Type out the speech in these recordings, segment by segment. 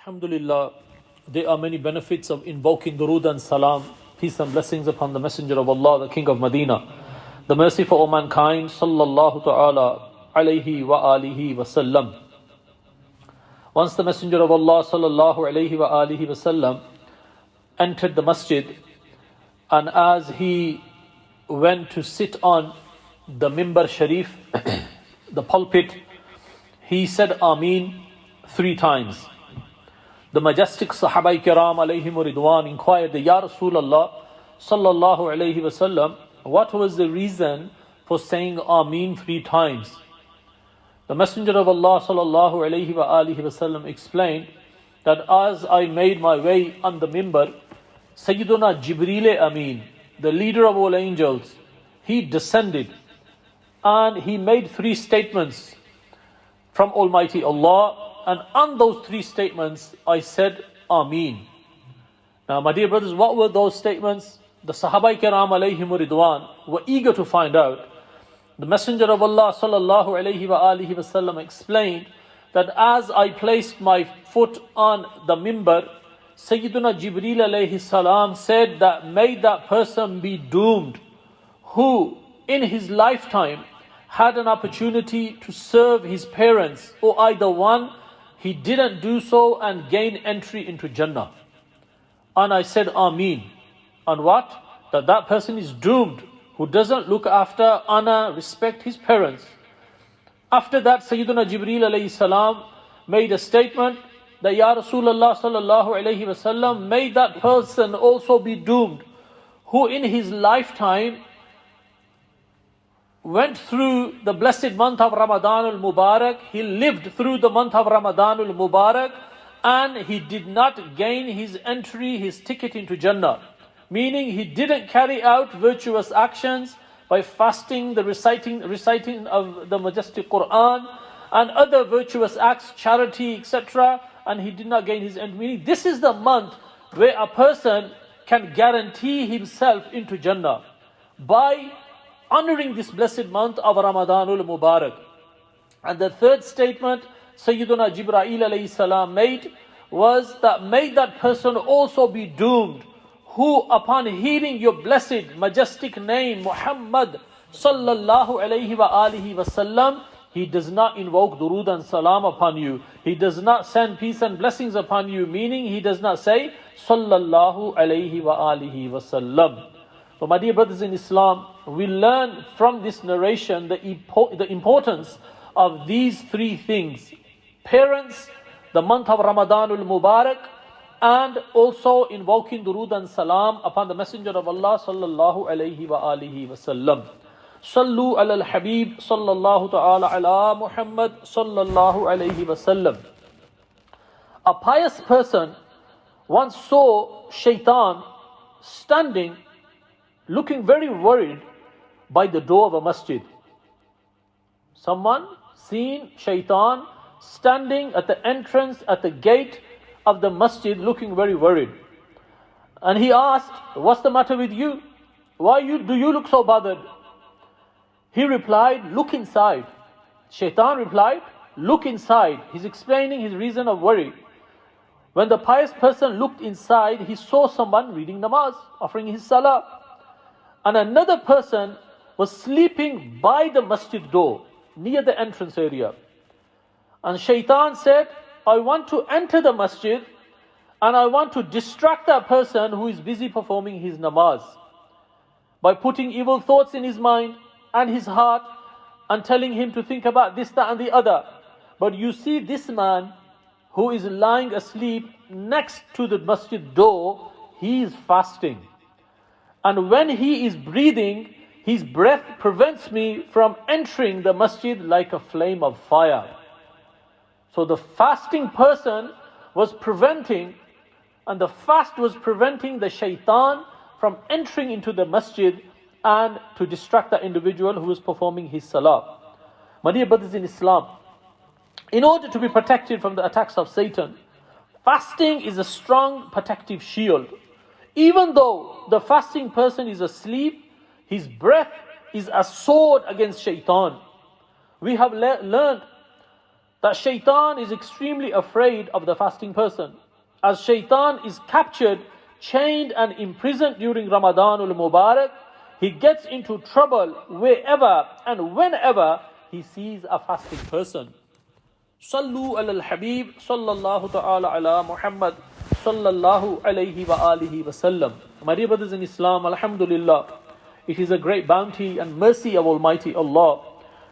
Alhamdulillah, there are many benefits of invoking durood and salam, peace and blessings upon the Messenger of Allah, the King of Medina, the mercy for all mankind, sallallahu ta'ala alayhi wa alihi wa sallam. Once the Messenger of Allah, sallallahu alayhi wa alihi wa sallam, entered the masjid, and as he went to sit on the mimbar sharif, the pulpit, he said Ameen 3 times. The majestic Sahaba Kiram alayhim ridwan inquired, Ya Rasulullah sallallahu alayhi wasallam, what was the reason for saying Ameen 3 times? The Messenger of Allah sallallahu alayhi wa alihi wasallam explained that as I made my way on the mimbar, Sayyiduna Jibreel Ameen, the leader of all angels, he descended and he made 3 statements from Almighty Allah. And on those 3 statements, I said Ameen. Now, my dear brothers, what were those statements? The Sahaba Kiram alayhim ridwan were eager to find out. The Messenger of Allah sallallahu alayhi wa alihi wasallam explained that as I placed my foot on the mimbar, Sayyiduna Jibreel alayhi salam said that may that person be doomed who in his lifetime had an opportunity to serve his parents, or either one, he didn't do so and gain entry into Jannah. And I said Ameen. And what? That person is doomed who doesn't look after, honor, respect his parents. After that, Sayyiduna Jibreel alayhi salam made a statement that Ya Rasulullah sallallahu alayhi wasallam, may that person also be doomed who in his lifetime went through the blessed month of Ramadan al-Mubarak, he lived through the month of Ramadan al-Mubarak, and he did not gain his entry, his ticket into Jannah. Meaning he didn't carry out virtuous actions by fasting, the reciting of the majestic Quran, and other virtuous acts, charity, etc. And he did not gain his entry. Meaning this is the month where a person can guarantee himself into Jannah by honoring this blessed month of Ramadanul Mubarak. And the 3rd statement Sayyiduna Jibreel alayhi salam made was that may that person also be doomed who upon hearing your blessed majestic name Muhammad sallallahu alayhi wa alihi wasallam, he does not invoke durood and salam upon you, he does not send peace and blessings upon you, meaning he does not say sallallahu alayhi wa alihi wasallam. So my dear brothers in Islam, we learn from this narration the importance of these 3 things. Parents, the month of Ramadanul Mubarak, and also invoking durood and salam upon the Messenger of Allah sallallahu alayhi wa alihi wa sallam. Sallu ala al-Habib sallallahu ta'ala ala Muhammad sallallahu alayhi wa sallam. A pious person once saw Shaitan standing looking very worried by the door of a masjid. Someone seen Shaitan standing at the entrance, at the gate of the masjid looking very worried. And he asked, what's the matter with you? Why do you look so bothered? He replied, look inside. Shaitan replied, look inside. He's explaining his reason of worry. When the pious person looked inside, he saw someone reading namaz, offering his salah. And another person was sleeping by the masjid door, near the entrance area. And Shaitan said, I want to enter the masjid and I want to distract that person who is busy performing his namaz by putting evil thoughts in his mind and his heart and telling him to think about this, that and the other. But you see this man who is lying asleep next to the masjid door, he is fasting. And when he is breathing, his breath prevents me from entering the masjid like a flame of fire. So the fasting person was preventing, and the fast was preventing the shaitan from entering into the masjid and to distract the individual who was performing his salah. My dear brothers in Islam, in order to be protected from the attacks of Satan, fasting is a strong protective shield. Even though the fasting person is asleep, his breath is a sword against shaitan. We have learned that shaitan is extremely afraid of the fasting person. As shaitan is captured, chained and imprisoned during Ramadanul Mubarak, he gets into trouble wherever and whenever he sees a fasting person. Sallu ala al-Habib sallallahu ta'ala ala Muhammad sallallahu alayhi wa alihi wa sallam. My dear brothers in Islam, alhamdulillah, it is a great bounty and mercy of Almighty Allah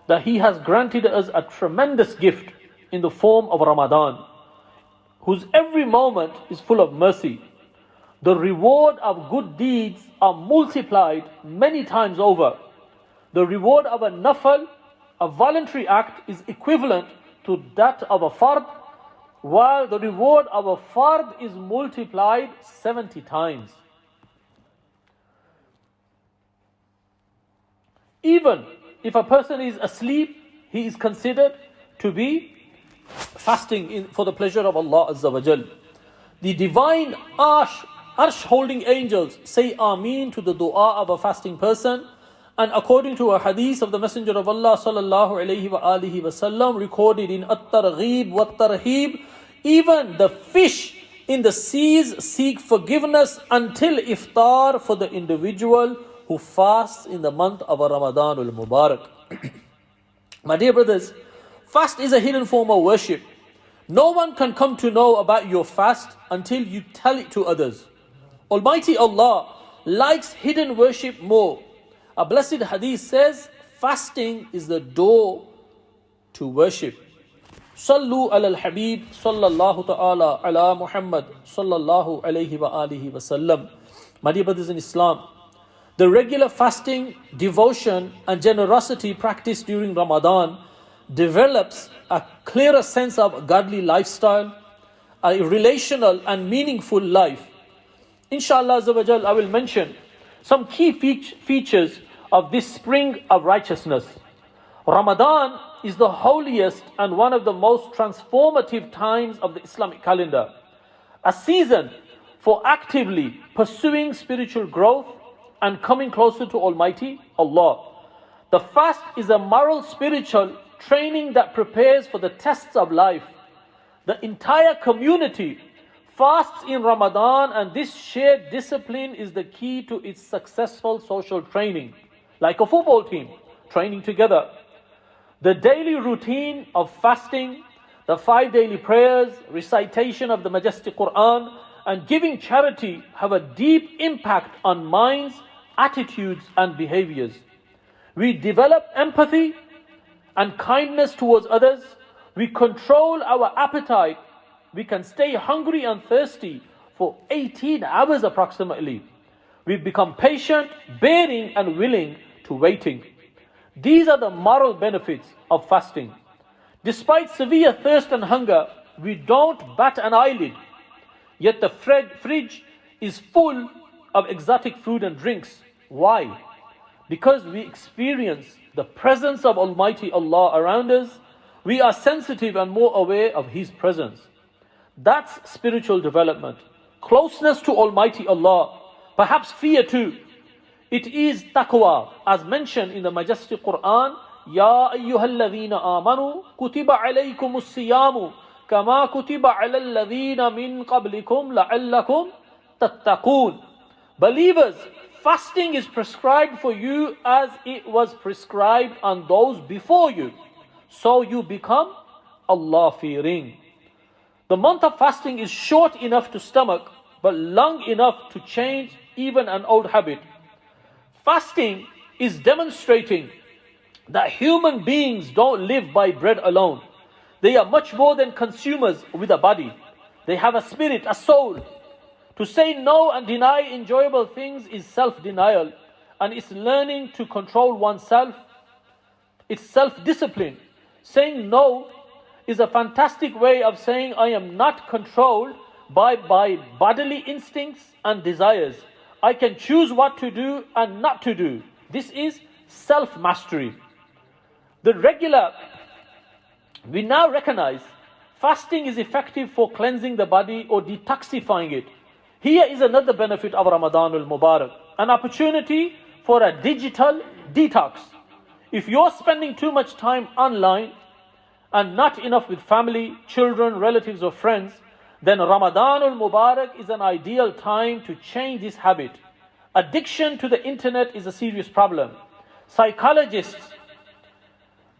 that He has granted us a tremendous gift in the form of Ramadan, whose every moment is full of mercy. The reward of good deeds are multiplied many times over. The reward of a nafal, a voluntary act, is equivalent to that of a fard, while the reward of a fard is multiplied 70 times. Even if a person is asleep, he is considered to be fasting for the pleasure of Allah Azza wa Jal. The divine arsh holding angels say Ameen to the dua of a fasting person, and according to a hadith of the Messenger of Allah sallallahu alayhi wa alihi wa sallam recorded in At-Targhib wa Tarhib, even the fish in the seas seek forgiveness until iftar for the individual who fasts in the month of Ramadanul Mubarak. My dear brothers, fast is a hidden form of worship. No one can come to know about your fast until you tell it to others. Almighty Allah likes hidden worship more. A blessed hadith says, fasting is the door to worship. Sallu ala al-Habib sallallahu ta'ala ala Muhammad sallallahu alayhi wa alihi wa sallam. My dear brothers in Islam, the regular fasting, devotion and generosity practiced during Ramadan develops a clearer sense of godly lifestyle, a relational and meaningful life. Inshallah Azza wa Jal, I will mention some key features of this spring of righteousness. Ramadan is the holiest and one of the most transformative times of the Islamic calendar. A season for actively pursuing spiritual growth and coming closer to Almighty Allah. The fast is a moral spiritual training that prepares for the tests of life. The entire community fasts in Ramadan, and this shared discipline is the key to its successful social training. Like a football team training together. The daily routine of fasting, the 5 daily prayers, recitation of the majestic Quran, and giving charity have a deep impact on minds, attitudes and behaviors. We develop empathy and kindness towards others. We control our appetite. We can stay hungry and thirsty for 18 hours approximately. We become patient, bearing and willing to waiting. These are the moral benefits of fasting. Despite severe thirst and hunger, we don't bat an eyelid. Yet the fridge is full of exotic food and drinks. Why? Because we experience the presence of Almighty Allah around us. We are sensitive and more aware of His presence. That's spiritual development. Closeness to Almighty Allah. Perhaps fear too. It is taqwa, as mentioned in the majestic Quran. Ya ayyuhalladhina amanu kutiba alaykumus siyamu kama kutiba alal ladhina min qablikum la'allakum tattaqun. Believers, fasting is prescribed for you as it was prescribed on those before you, so you become Allah-fearing. The month of fasting is short enough to stomach, but long enough to change even an old habit. Fasting is demonstrating that human beings don't live by bread alone. They are much more than consumers with a body. They have a spirit, a soul. To say no and deny enjoyable things is self-denial, and it's learning to control oneself. It's self-discipline. Saying no is a fantastic way of saying I am not controlled by bodily instincts and desires. I can choose what to do and not to do. This is self-mastery. We now recognize fasting is effective for cleansing the body or detoxifying it. Here is another benefit of Ramadanul Mubarak, an opportunity for a digital detox. If you're spending too much time online and not enough with family, children, relatives or friends, then Ramadanul Mubarak is an ideal time to change this habit. Addiction to the internet is a serious problem. Psychologists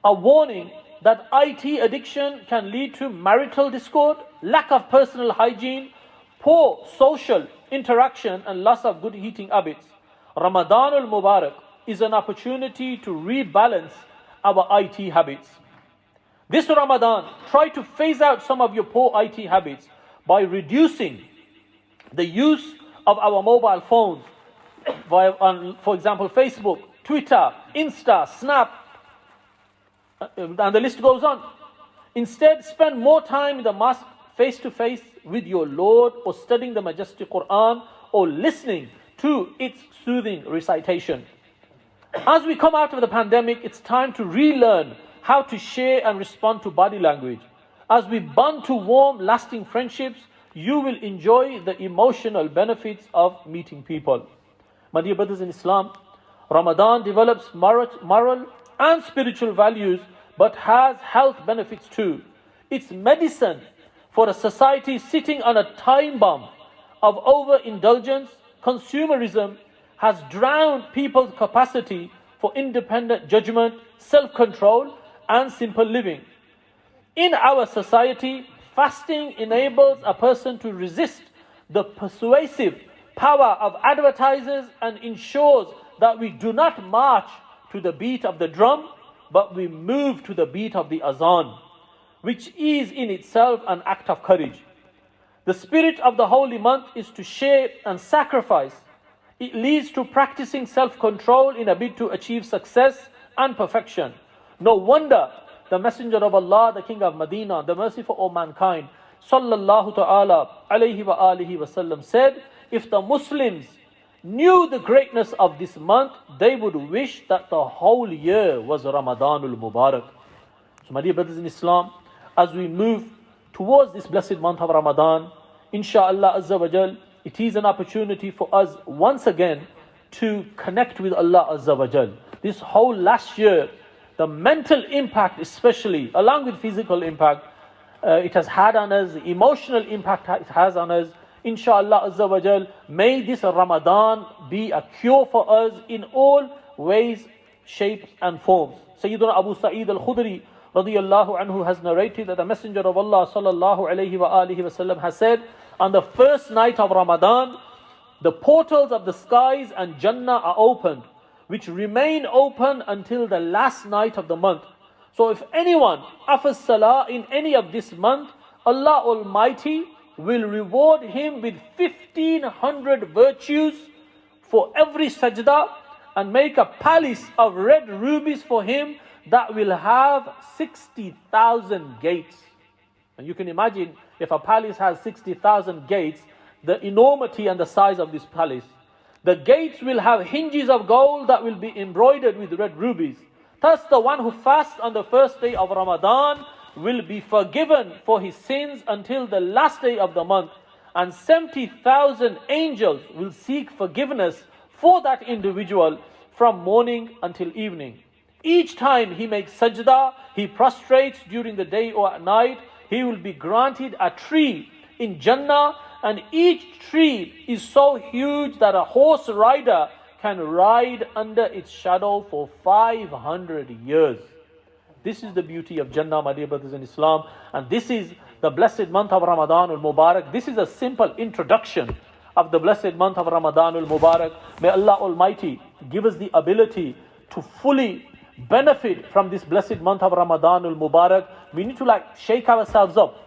are warning that IT addiction can lead to marital discord, lack of personal hygiene, poor social interaction and loss of good eating habits. Ramadanul Mubarak is an opportunity to rebalance our IT habits. This Ramadan, try to phase out some of your poor IT habits by reducing the use of our mobile phones on, for example, Facebook, Twitter, Insta, Snap, and the list goes on. Instead, spend more time in the mosque face to face with your Lord, or studying the majestic Quran, or listening to its soothing recitation. As we come out of the pandemic, it's time to relearn how to share and respond to body language. As we bond to warm, lasting friendships, you will enjoy the emotional benefits of meeting people. My dear brothers in Islam, Ramadan develops moral and spiritual values, but has health benefits too. It's medicine for a society sitting on a time bomb of overindulgence. Consumerism has drowned people's capacity for independent judgment, self-control, and simple living. In our society, fasting enables a person to resist the persuasive power of advertisers and ensures that we do not march to the beat of the drum, but we move to the beat of the azan, which is in itself an act of courage. The spirit of the holy month is to share and sacrifice. It leads to practicing self-control in a bid to achieve success and perfection. No wonder the Messenger of Allah, the King of Medina, the merciful of mankind, sallallahu ta'ala alayhi wa alihi wa sallam, said, if the Muslims knew the greatness of this month, they would wish that the whole year was Ramadanul Mubarak. So my dear brothers in Islam, as we move towards this blessed month of Ramadan, inshaAllah Azza wa Jal, it is an opportunity for us once again to connect with Allah Azza wa Jal. This whole last year, the mental impact especially, along with physical impact, it has had on us, the emotional impact it has on us. Inshallah Azza wa Jal, may this Ramadan be a cure for us in all ways, shapes and forms. Sayyiduna Abu Sa'id al-Khudri radiyallahu anhu has narrated that the Messenger of Allah sallallahu alayhi wa alihi wa sallam has said, on the first night of Ramadan, the portals of the skies and Jannah are opened, which remain open until the last night of the month. So if anyone offers salah in any of this month, Allah Almighty will reward him with 1,500 virtues for every sajda, and make a palace of red rubies for him that will have 60,000 gates. And you can imagine, if a palace has 60,000 gates, the enormity and the size of this palace. The gates will have hinges of gold that will be embroidered with red rubies. Thus the one who fasts on the first day of Ramadan will be forgiven for his sins until the last day of the month, and 70,000 angels will seek forgiveness for that individual from morning until evening. Each time he makes sajda, he prostrates during the day or at night, he will be granted a tree in Jannah, and each tree is so huge that a horse rider can ride under its shadow for 500 years. This is the beauty of Jannah, my dear brothers in Islam, and this is the blessed month of Ramadan al-Mubarak. This is a simple introduction of the blessed month of Ramadan al-Mubarak. May Allah Almighty give us the ability to fully benefit from this blessed month of Ramadan al-Mubarak. We need to shake ourselves up.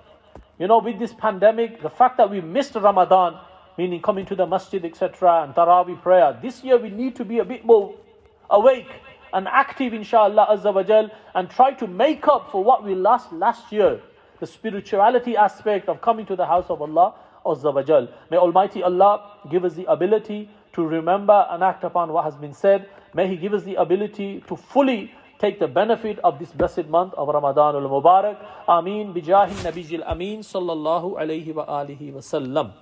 With this pandemic, the fact that we missed Ramadan, meaning coming to the masjid, etc., and Taraweeh prayer, this year we need to be a bit more awake and active, inshallah Azza wa Jal, and try to make up for what we lost last year. The spirituality aspect of coming to the house of Allah Azza wa Jal. May Almighty Allah give us the ability to remember and act upon what has been said. May He give us the ability to fully take the benefit of this blessed month of Ramadan al-Mubarak. Ameen. Bijahi Nabiyil Ameen sallallahu alayhi wa alihi wa sallam.